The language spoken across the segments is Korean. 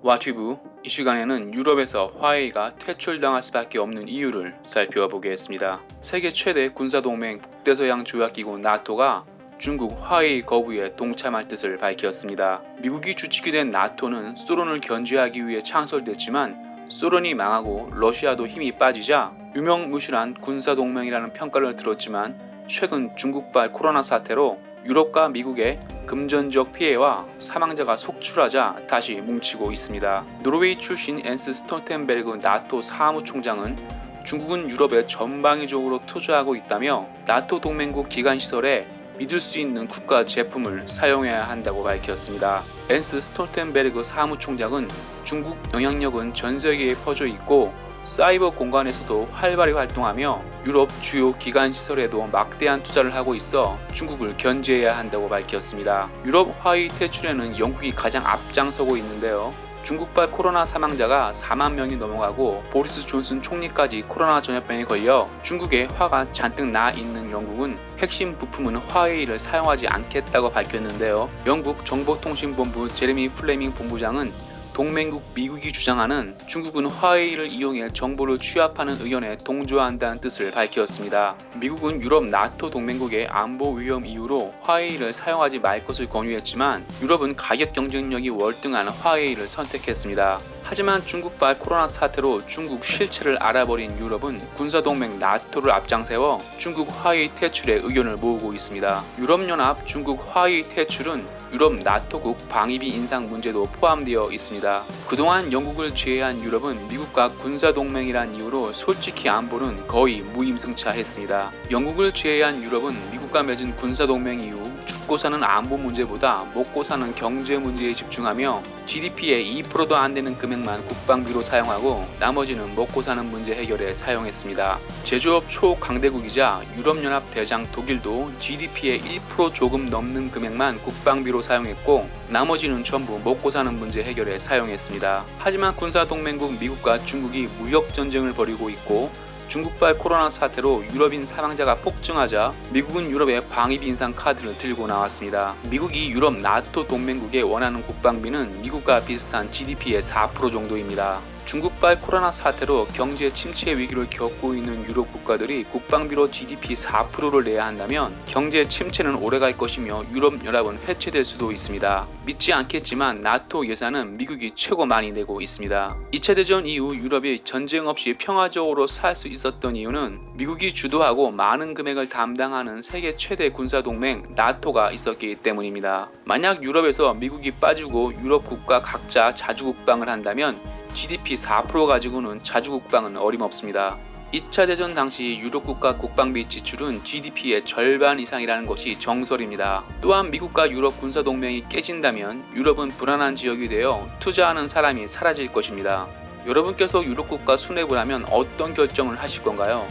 와튜브 이 시간에는 유럽에서 화웨이가 퇴출당할 수밖에 없는 이유를 살펴보겠습니다. 세계 최대 군사동맹 북대서양 조약기구 나토가 중국 화웨이 거부에 동참할 뜻을 밝혔습니다. 미국이 주축이 된 나토는 소련을 견제하기 위해 창설됐지만 소련이 망하고 러시아도 힘이 빠지자 유명무실한 군사동맹이라는 평가를 들었지만 최근 중국발 코로나 사태로 유럽과 미국의 금전적 피해와 사망자가 속출하자 다시 뭉치고 있습니다. 노르웨이 출신 엔스 스톨텐베르그 나토 사무총장은 중국은 유럽에 전방위적으로 투자하고 있다며 나토 동맹국 기관시설에 믿을 수 있는 국가 제품을 사용해야 한다고 밝혔습니다. 엔스 스톨텐베르그 사무총장은 중국 영향력은 전 세계에 퍼져 있고 사이버 공간에서도 활발히 활동하며 유럽 주요 기관 시설에도 막대한 투자를 하고 있어 중국을 견제해야 한다고 밝혔습니다. 유럽 화웨이 퇴출에는 영국이 가장 앞장서고 있는데요. 중국발 코로나 사망자가 4만 명이 넘어가고 보리스 존슨 총리까지 코로나 전염병에 걸려 중국에 화가 잔뜩 나 있는 영국은 핵심 부품은 화웨이를 사용하지 않겠다고 밝혔는데요. 영국 정보통신본부 제레미 플레밍 본부장은 동맹국 미국이 주장하는 중국은 화웨이를 이용해 정보를 취합하는 의견에 동조한다는 뜻을 밝혔습니다. 미국은 유럽 나토 동맹국의 안보 위험 이유로 화웨이를 사용하지 말 것을 권유했지만 유럽은 가격 경쟁력이 월등한 화웨이를 선택했습니다. 하지만 중국발 코로나 사태로 중국 실체를 알아버린 유럽은 군사동맹 나토를 앞장세워 중국 화웨이 퇴출에 의견을 모으고 있습니다. 유럽연합 중국 화웨이 퇴출은 유럽 나토국 방위비 인상 문제도 포함되어 있습니다. 그동안 영국을 제외한 유럽은 미국과 군사동맹이란 이유로 솔직히 안보는 거의 무임승차했습니다. 영국을 제외한 유럽은 미국과 맺은 군사동맹 이후 죽고 사는 안보 문제보다 먹고 사는 경제 문제에 집중하며 GDP의 2%도 안 되는 금액만 국방비로 사용하고 나머지는 먹고 사는 문제 해결에 사용했습니다. 제조업 초강대국이자 유럽연합 대장 독일도 GDP의 1% 조금 넘는 금액만 국방비로 사용했고 나머지는 전부 먹고 사는 문제 해결에 사용했습니다. 하지만 군사동맹국 미국과 중국이 무역전쟁을 벌이고 있고 중국발 코로나 사태로 유럽인 사망자가 폭증하자 미국은 유럽의 방위비 인상 카드를 들고 나왔습니다. 미국이 유럽 나토 동맹국에 원하는 국방비는 미국과 비슷한 GDP의 4% 정도입니다. 중국발 코로나 사태로 경제 침체 위기를 겪고 있는 유럽 국가들이 국방비로 GDP 4%를 내야 한다면 경제 침체는 오래갈 것이며 유럽연합은 해체될 수도 있습니다. 믿지 않겠지만 나토 예산은 미국이 최고 많이 내고 있습니다. 2차 대전 이후 유럽이 전쟁 없이 평화적으로 살 수 있었던 이유는 미국이 주도하고 많은 금액을 담당하는 세계 최대 군사동맹 나토가 있었기 때문입니다. 만약 유럽에서 미국이 빠지고 유럽 국가 각자 자주국방을 한다면 GDP 4% 가지고는 자주국방은 어림없습니다. 2차 대전 당시 유럽 국가 국방비 지출은 GDP의 절반 이상이라는 것이 정설입니다. 또한 미국과 유럽 군사동맹이 깨진다면 유럽은 불안한 지역이 되어 투자하는 사람이 사라질 것입니다. 여러분께서 유럽 국가 수뇌부를 하면 어떤 결정을 하실 건가요?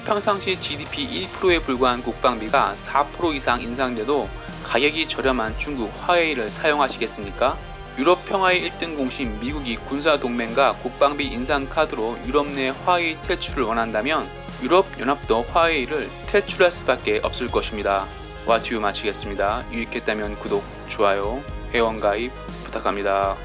평상시 GDP 1%에 불과한 국방비가 4% 이상 인상돼도 가격이 저렴한 중국 화웨이를 사용하시겠습니까? 유럽 평화의 1등 공신 미국이 군사동맹과 국방비 인상 카드로 유럽 내 화웨이 퇴출을 원한다면 유럽연합도 화웨이를 퇴출할 수밖에 없을 것입니다. 와튜브 마치겠습니다. 유익했다면 구독, 좋아요, 회원 가입 부탁합니다.